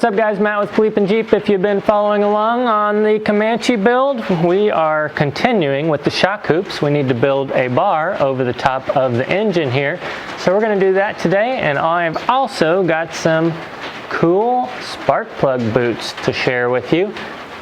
What's up guys, Matt with BleepinJeep. If you've been following along on the Comanche build, we are continuing with the shock hoops. We need to build a bar over the top of the engine here. So we're going to do that today, and I've also got some cool spark plug boots to share with you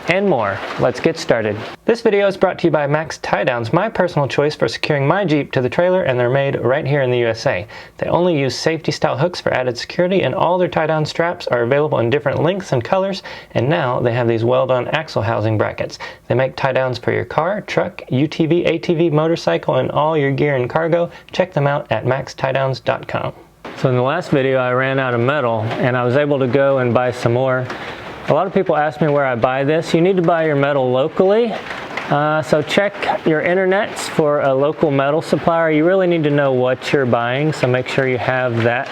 and more. Let's get started. This video is brought to you by Max Tie Downs, my personal choice for securing my Jeep to the trailer, and they're made right here in the USA. They only use safety style hooks for added security, and all their tie down straps are available in different lengths and colors, and now they have these well-done axle housing brackets. They make tie downs for your car, truck, UTV, ATV, motorcycle, and all your gear and cargo. Check them out at maxtiedowns.com. So in the last video I ran out of metal and I was able to go and buy some more. A lot of people ask me where I buy this. You need to buy your metal locally. So check your internets for a local metal supplier. You really need to know what you're buying, so make sure you have that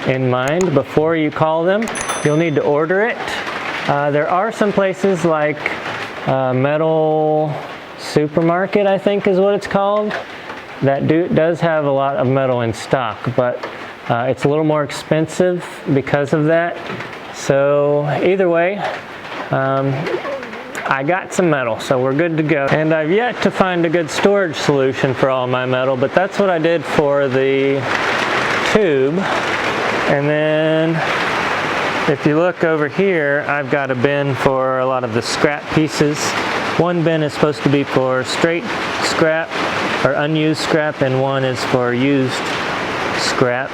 in mind before you call them. You'll need to order it. There are some places like Metal Supermarket, I think is what it's called, that does have a lot of metal in stock, but it's a little more expensive because of that. So either way, I got some metal, so we're good to go. And I've yet to find a good storage solution for all my metal, but that's what I did for the tube. And then if you look over here, I've got a bin for a lot of the scrap pieces. One bin is supposed to be for straight scrap or unused scrap, and one is for used scrap.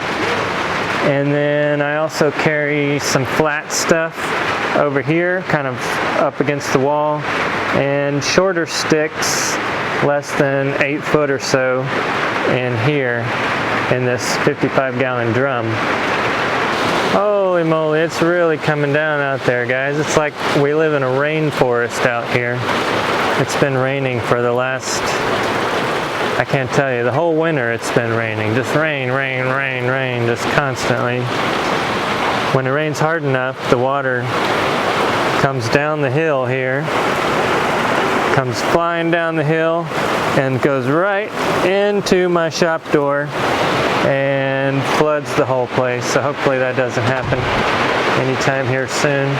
And then I also carry some flat stuff over here, kind of up against the wall, and shorter sticks, less than 8 foot or so, in here in this 55-gallon drum. Holy moly, it's really coming down out there, guys. It's like we live in a rainforest out here. It's been raining for the last, I can't tell you, the whole winter it's been raining. Just rain, rain, rain, rain, just constantly. When it rains hard enough, the water comes down the hill here, comes flying down the hill, and goes right into my shop door and floods the whole place. So hopefully that doesn't happen anytime here soon.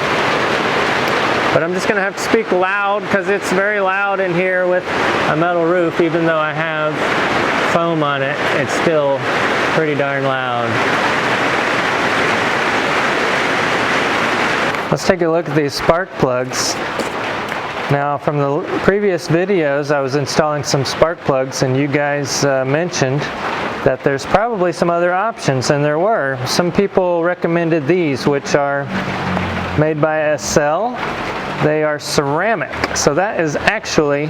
But I'm just going to have to speak loud because it's very loud in here with a metal roof. Even though I have foam on it, it's still pretty darn loud. Let's take a look at these spark plugs. Now, from the previous videos, I was installing some spark plugs, and you guys mentioned that there's probably some other options, and there were. Some people recommended these, which are made by SL. They are ceramic, so that is actually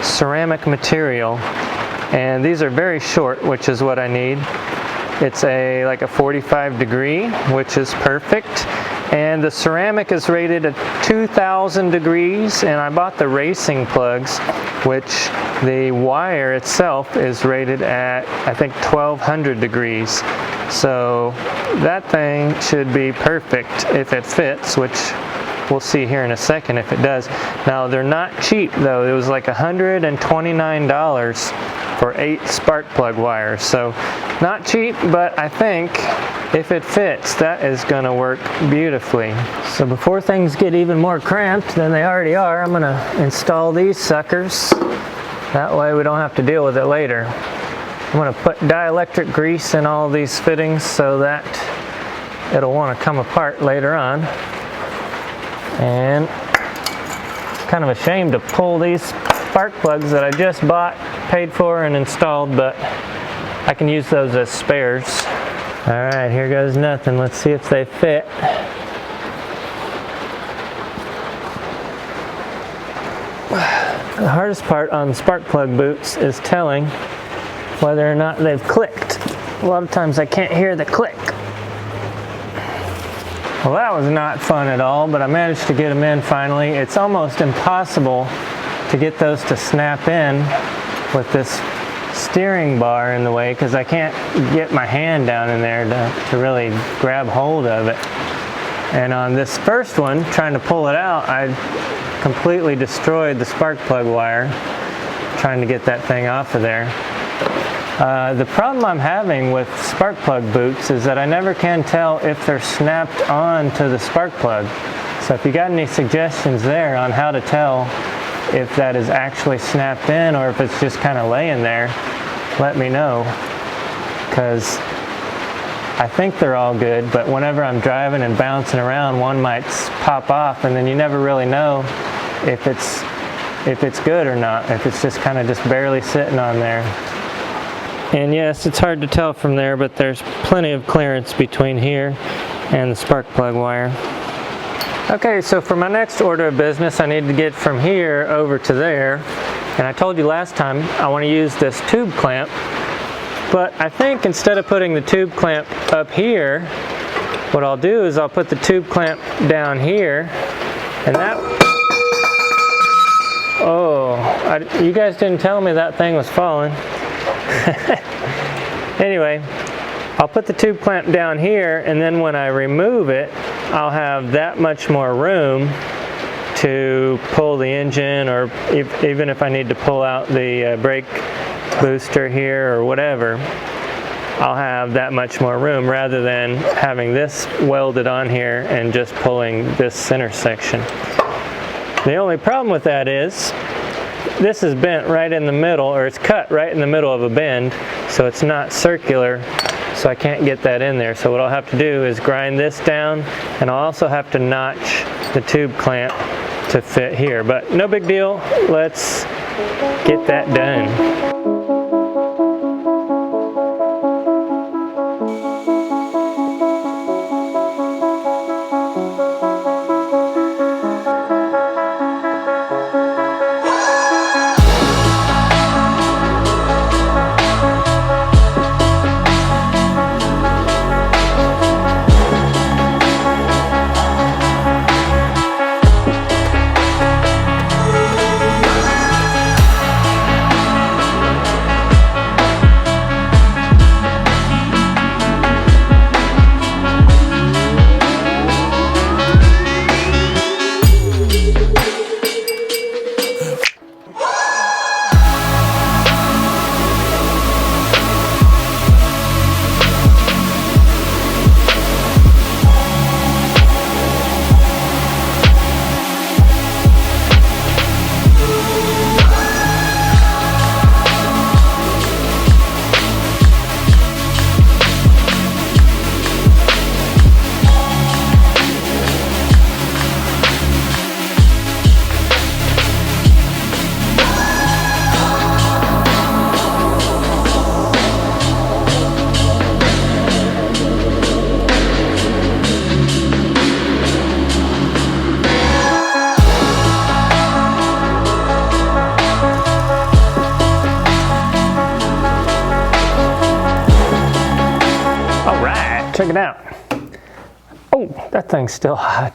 ceramic material, and these are very short, which is what I need. It's like a 45 degree, which is perfect, and the ceramic is rated at 2,000 degrees, and I bought the racing plugs, which the wire itself is rated at, I think, 1,200 degrees. So that thing should be perfect if it fits, which we'll see here in a second if it does. Now, they're not cheap though. It was like $129 for 8 spark plug wires. So not cheap, but I think if it fits, that is going to work beautifully. So before things get even more cramped than they already are, I'm going to install these suckers. That way we don't have to deal with it later. I'm going to put dielectric grease in all these fittings so that it'll want to come apart later on. And it's kind of a shame to pull these spark plugs that I just bought, paid for, and installed, but I can use those as spares. Alright, here goes nothing. Let's see if they fit. The hardest part on spark plug boots is telling whether or not they've clicked. A lot of times I can't hear the click. Well, that was not fun at all, but I managed to get them in finally. It's almost impossible to get those to snap in with this steering bar in the way, because I can't get my hand down in there to really grab hold of it. And on this first one, trying to pull it out, I completely destroyed the spark plug wire trying to get that thing off of there. The problem I'm having with spark plug boots is that I never can tell if they're snapped on to the spark plug. So if you got any suggestions there on how to tell if that is actually snapped in or if it's just kind of laying there, let me know. Because I think they're all good, but whenever I'm driving and bouncing around, one might pop off, and then you never really know if it's good or not, if it's just kind of just barely sitting on there. And yes, it's hard to tell from there, but there's plenty of clearance between here and the spark plug wire. Okay, so for my next order of business, I need to get from here over to there. And I told you last time I want to use this tube clamp, but I think instead of putting the tube clamp up here, what I'll do is I'll put the tube clamp down here, and that, you guys didn't tell me that thing was falling. Anyway, I'll put the tube clamp down here, and then when I remove it, I'll have that much more room to pull the engine, or even if I need to pull out the brake booster here or whatever, I'll have that much more room rather than having this welded on here and just pulling this center section. The only problem with that is this is bent right in the middle, or it's cut right in the middle of a bend, so it's not circular, so I can't get that in there. So what I'll have to do is grind this down, and I'll also have to notch the tube clamp to fit here, but no big deal. Let's get that done. Check it out. Oh, that thing's still hot.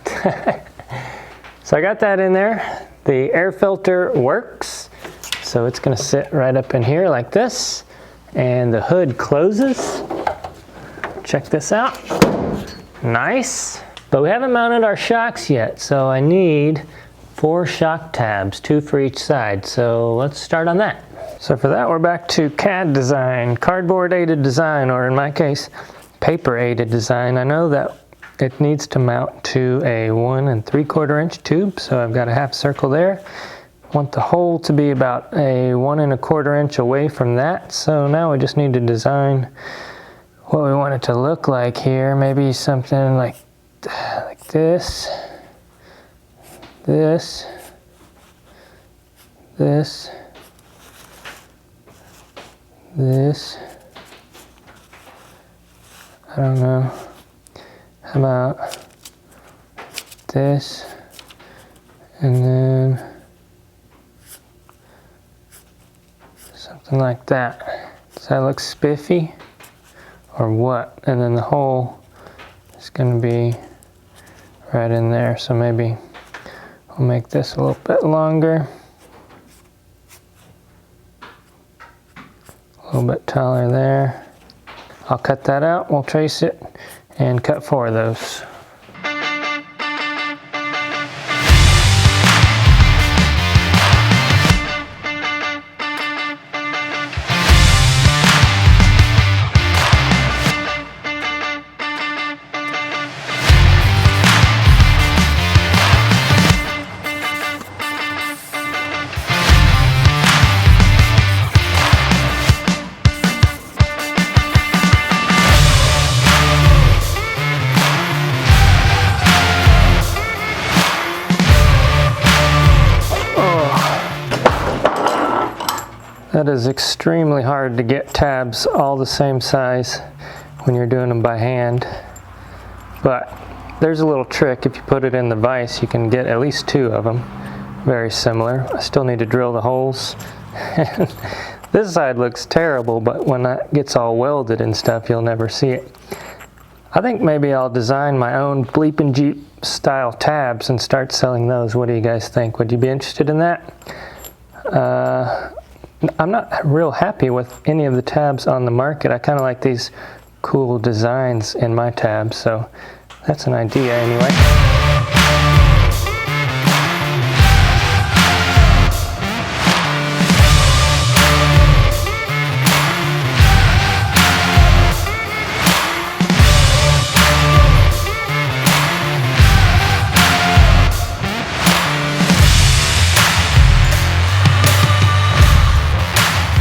So I got that in there. The air filter works. So it's gonna sit right up in here like this. And the hood closes. Check this out. Nice. But we haven't mounted our shocks yet. So I need 4 shock tabs, 2 for each side. So let's start on that. So for that, we're back to CAD design, cardboard aided design, or in my case, paper aided design. I know that it needs to mount to a 1 3/4 inch tube, so I've got a half circle there. Want the hole to be about a 1 1/4 inch away from that, so now we just need to design what we want it to look like here. Maybe something like this, this, this, this. I don't know. How about this, and then something like that. Does that look spiffy or what? And then the hole is going to be right in there, so maybe we'll make this a little bit longer, a little bit taller there. I'll cut that out, we'll trace it, and cut 4 of those. That is extremely hard to get tabs all the same size when you're doing them by hand. But there's a little trick. If you put it in the vise, you can get at least 2 of them. Very similar. I still need to drill the holes. This side looks terrible, but when that gets all welded and stuff, you'll never see it. I think maybe I'll design my own BleepinJeep style tabs and start selling those. What do you guys think? Would you be interested in that? I'm not real happy with any of the tabs on the market. I kind of like these cool designs in my tabs, so that's an idea anyway.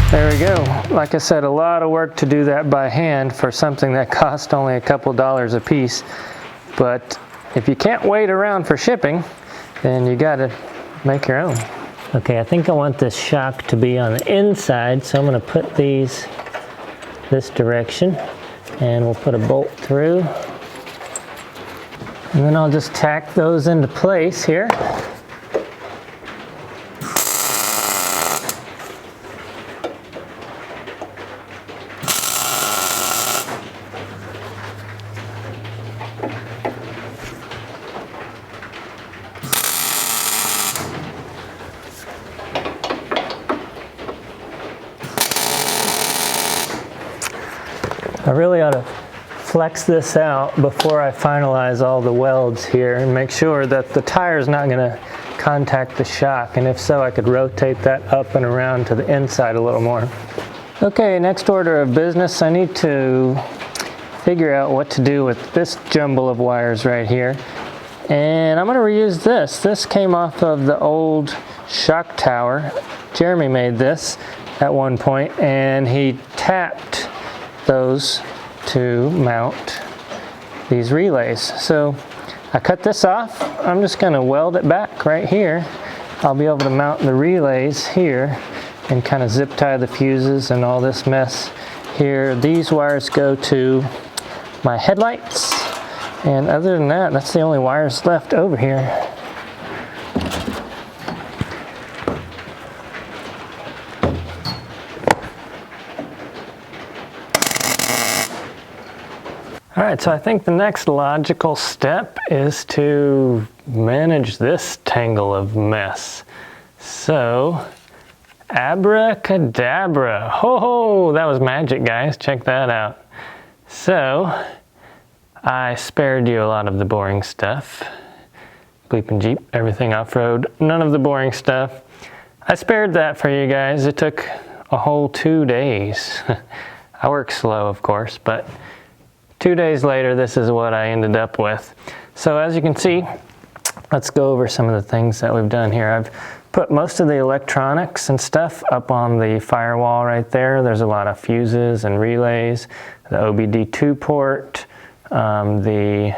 There we go. Like I said, a lot of work to do that by hand for something that cost only a couple dollars a piece. But if you can't wait around for shipping, then you gotta make your own. Okay, I think I want this shock to be on the inside, so I'm gonna put these this direction, and we'll put a bolt through. And then I'll just tack those into place here. I really ought to flex this out before I finalize all the welds here and make sure that the tire is not going to contact the shock, and if so, I could rotate that up and around to the inside a little more. Okay, next order of business, I need to figure out what to do with this jumble of wires right here, and I'm going to reuse this. This came off of the old shock tower. Jeremy made this at one point, and he tapped those to mount these relays. So I cut this off. I'm just going to weld it back right here. I'll be able to mount the relays here and kind of zip tie the fuses and all this mess here. These wires go to my headlights, and other than that, that's the only wires left over here. All right, so I think the next logical step is to manage this tangle of mess. So, abracadabra. Ho ho, that was magic, guys. Check that out. So, I spared you a lot of the boring stuff. BleepinJeep, everything off-road, none of the boring stuff. I spared that for you guys. It took a whole 2 days. I work slow, of course, but 2 days later, this is what I ended up with. So as you can see, let's go over some of the things that we've done here. I've put most of the electronics and stuff up on the firewall right there. There's a lot of fuses and relays, the OBD2 port, I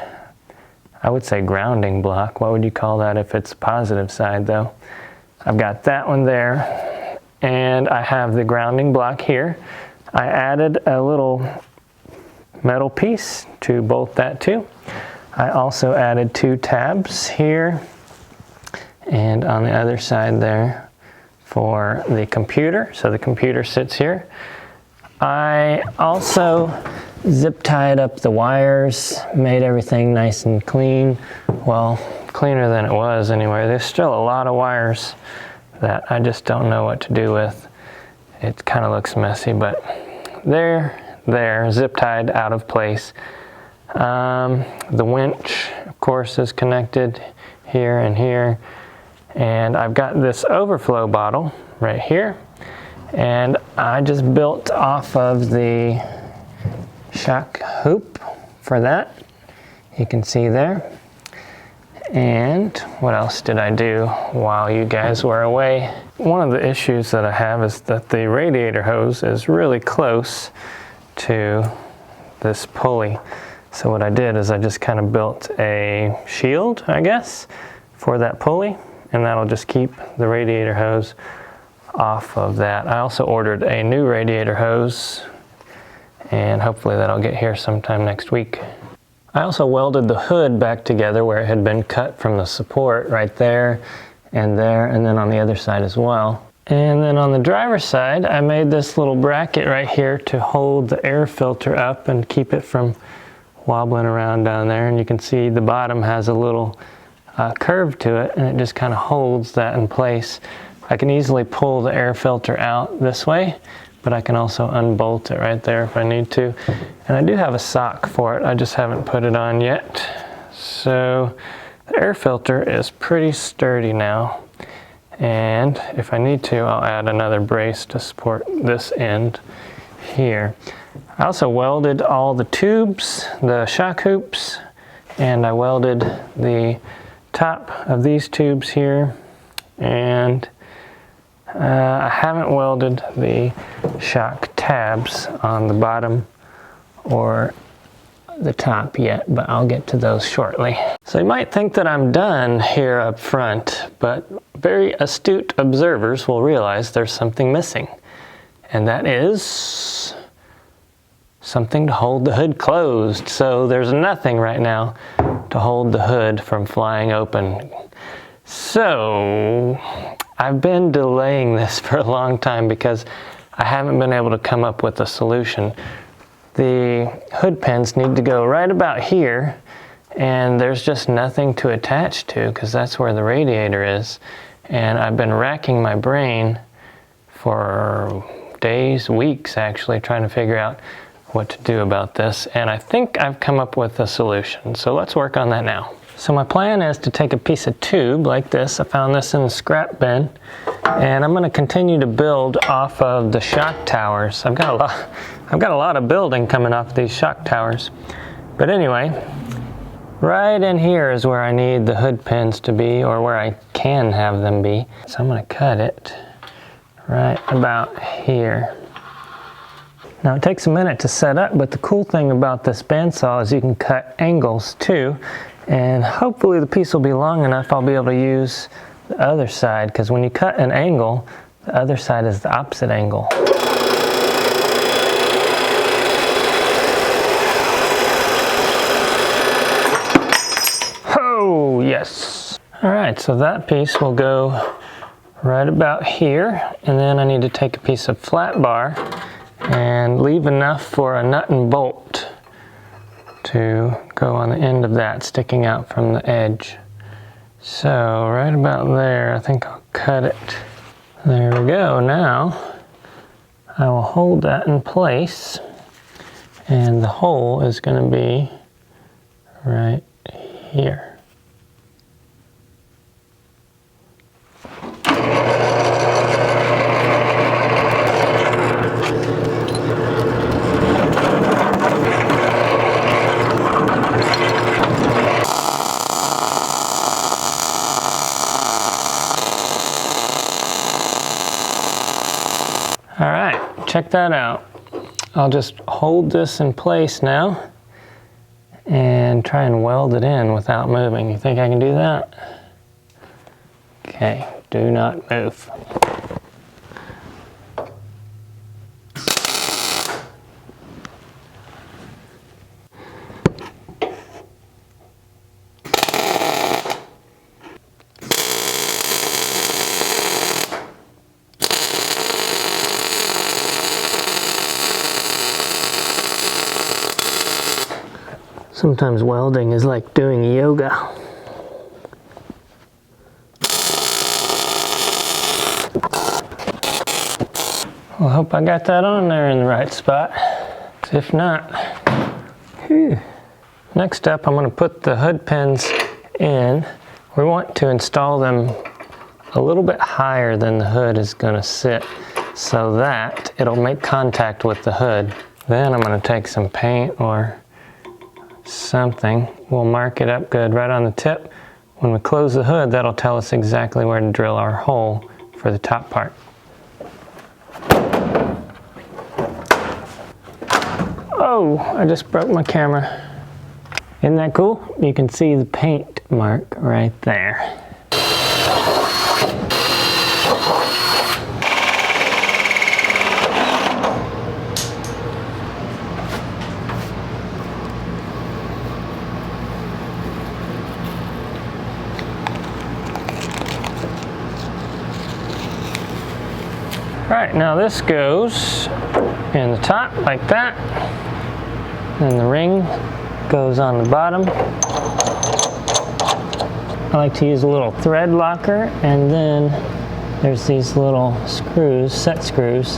would say grounding block. What would you call that if it's positive side though? I've got that one there, and I have the grounding block here. I added a little metal piece to bolt that to. I also added 2 tabs here and on the other side there for the computer. So the computer sits here. I also zip tied up the wires, made everything nice and clean. Well, cleaner than it was anyway. There's still a lot of wires that I just don't know what to do with. It kind of looks messy, but there, zip tied out of place. The winch, of course, is connected here and here. And I've got this overflow bottle right here. And I just built off of the shock hoop for that. You can see there. And what else did I do while you guys were away? One of the issues that I have is that the radiator hose is really close to this pulley. So what I did is I just kind of built a shield, I guess, for that pulley, and that'll just keep the radiator hose off of that. I also ordered a new radiator hose, and hopefully that'll get here sometime next week. I also welded the hood back together where it had been cut from the support right there, and then on the other side as well. And then on the driver's side, I made this little bracket right here to hold the air filter up and keep it from wobbling around down there. And you can see the bottom has a little curve to it, and it just kind of holds that in place. I can easily pull the air filter out this way, but I can also unbolt it right there if I need to. And I do have a sock for it, I just haven't put it on yet. So the air filter is pretty sturdy now. And if I need to, I'll add another brace to support this end here. I also welded all the tubes, the shock hoops, and I welded the top of these tubes here. And I haven't welded the shock tabs on the bottom or the top yet, but I'll get to those shortly. So you might think that I'm done here up front, but very astute observers will realize there's something missing, and that is something to hold the hood closed. So there's nothing right now to hold the hood from flying open. So I've been delaying this for a long time because I haven't been able to come up with a solution. The hood pins need to go right about here, and there's just nothing to attach to because that's where the radiator is. And I've been racking my brain for days, weeks actually, trying to figure out what to do about this. And I think I've come up with a solution. So let's work on that now. So my plan is to take a piece of tube like this. I found this in the scrap bin, and I'm going to continue to build off of the shock towers. I've got a lot of building coming off these shock towers. But anyway, right in here is where I need the hood pins to be, or where I can have them be. So I'm going to cut it right about here. Now it takes a minute to set up, but the cool thing about this bandsaw is you can cut angles too. And hopefully the piece will be long enough I'll be able to use the other side, because when you cut an angle, the other side is the opposite angle. Oh, yes. All right, so that piece will go right about here, and then I need to take a piece of flat bar and leave enough for a nut and bolt to go on the end of that, sticking out from the edge. So right about there, I think I'll cut it. There we go. Now I will hold that in place, and the hole is going to be right here. All right, check that out. I'll just hold this in place now and try and weld it in without moving. You think I can do that? Okay, do not move. Sometimes welding is like doing yoga. Well, I hope I got that on there in the right spot. If not, whew. Next up, I'm going to put the hood pins in. We want to install them a little bit higher than the hood is going to sit, so that it'll make contact with the hood. Then I'm going to take some paint or something. We'll mark it up good right on the tip. When we close the hood, that'll tell us exactly where to drill our hole for the top part. Oh, I just broke my camera. Isn't that cool? You can see the paint mark right there. Right, now this goes in the top like that. Then the ring goes on the bottom. I like to use a little thread locker, and then there's these little screws, set screws,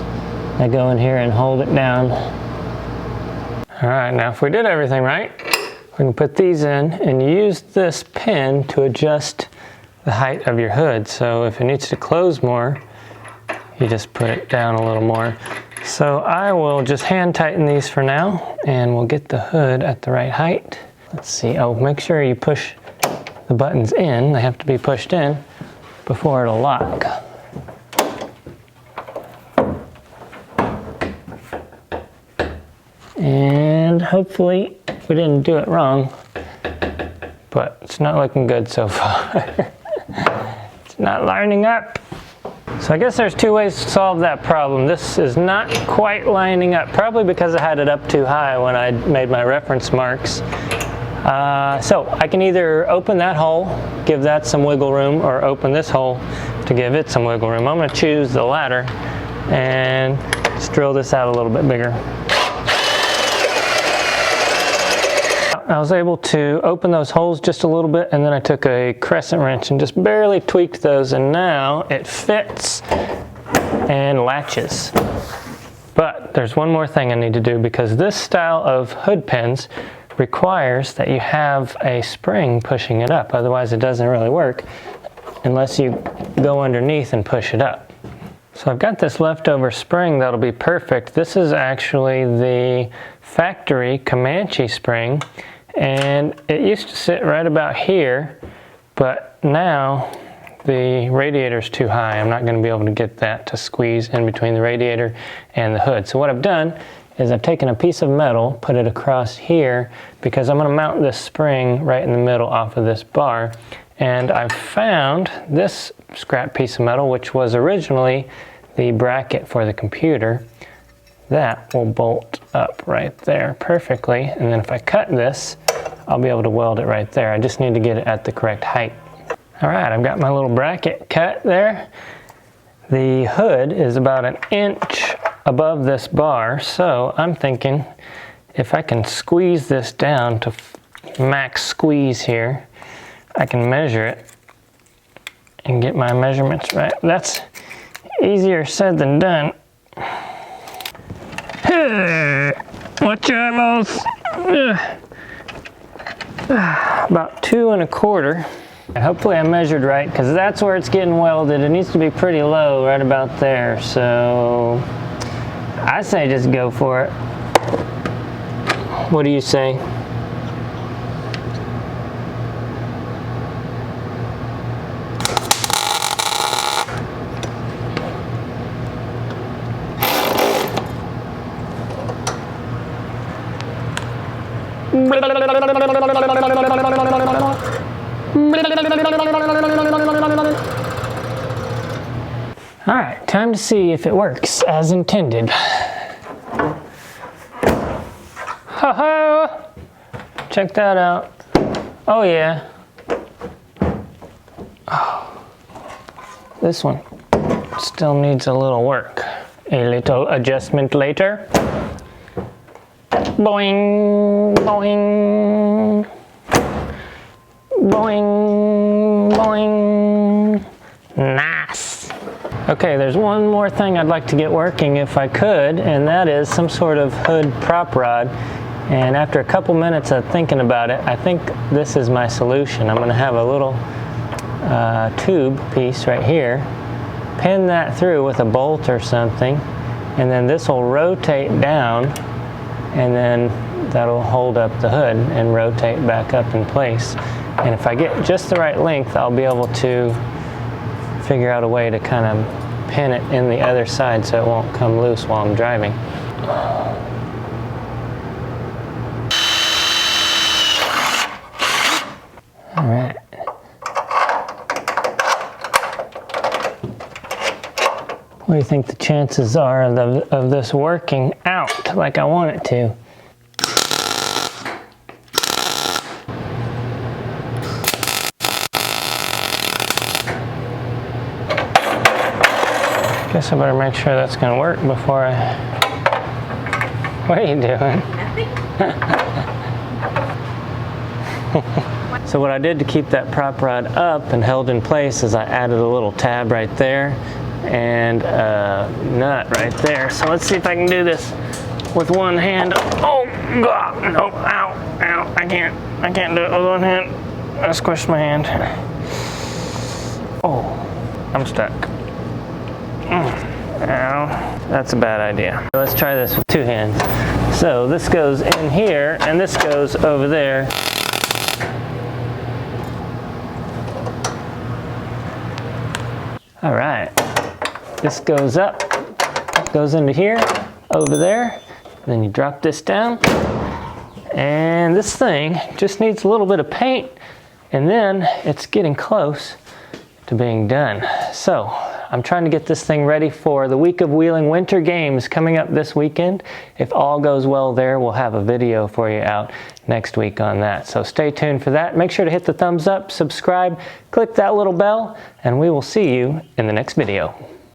that go in here and hold it down. All right, now if we did everything right, we can put these in and use this pin to adjust the height of your hood. So if it needs to close more, you just put it down a little more. So I will just hand tighten these for now, and we'll get the hood at the right height. Let's see, oh, make sure you push the buttons in. They have to be pushed in before it'll lock. And hopefully we didn't do it wrong, but it's not looking good so far. It's not lining up. So I guess there's two ways to solve that problem. This is not quite lining up, probably because I had it up too high when I made my reference marks. So I can either open that hole, give that some wiggle room, or open this hole to give it some wiggle room. I'm going to choose the latter and just drill this out a little bit bigger. I was able to open those holes just a little bit, and then I took a crescent wrench and just barely tweaked those, and now it fits and latches. But there's one more thing I need to do, because this style of hood pins requires that you have a spring pushing it up. Otherwise it doesn't really work unless you go underneath and push it up. So I've got this leftover spring that'll be perfect. This is actually the factory Comancheep spring, and it used to sit right about here, but now the radiator's too high. I'm not going to be able to get that to squeeze in between the radiator and the hood. So what I've done is I've taken a piece of metal, put it across here, because I'm going to mount this spring right in the middle off of this bar. And I've found this scrap piece of metal, which was originally the bracket for the computer. That will bolt up right there perfectly. And then if I cut this, I'll be able to weld it right there. I just need to get it at the correct height. All right, I've got my little bracket cut there. The hood is about 1 inch above this bar, so I'm thinking if I can squeeze this down to max squeeze here, I can measure it and get my measurements right. That's easier said than done. Watch your eyeballs. About 2 1/4. And hopefully I measured right, because that's where it's getting welded. It needs to be pretty low, right about there. So I say just go for it. What do you say? All right, time to see if it works as intended. Ha-ha! Check that out. Oh yeah. Oh, this one still needs a little work. A little adjustment later. Boing, boing, boing, boing. Nice. Okay, there's one more thing I'd like to get working if I could, and that is some sort of hood prop rod. And after a couple minutes of thinking about it, I think this is my solution. I'm going to have a little tube piece right here, pin that through with a bolt or something, and then this will rotate down, and then that'll hold up the hood and rotate back up in place. And if I get just the right length, I'll be able to figure out a way to kind of pin it in the other side so it won't come loose while I'm driving. All right. What do you think the chances are of this working out like I want it to? Guess I better make sure that's gonna work before I... What are you doing? Nothing. So what I did to keep that prop rod up and held in place is I added a little tab right there and a nut right there. So let's see if I can do this with one hand. Oh God, no, ow, ow, I can't do it with one hand. I squished my hand. Oh, I'm stuck. Ow, that's a bad idea. Let's try this with two hands. So this goes in here and this goes over there. All right, this goes up, goes into here, over there, then you drop this down, and this thing just needs a little bit of paint, and then it's getting close to being done. So I'm trying to get this thing ready for the Week of Wheeling Winter Games coming up this weekend. If all goes well there, we'll have a video for you out next week on that. So stay tuned for that. Make sure to hit the thumbs up, subscribe, click that little bell, and we will see you in the next video.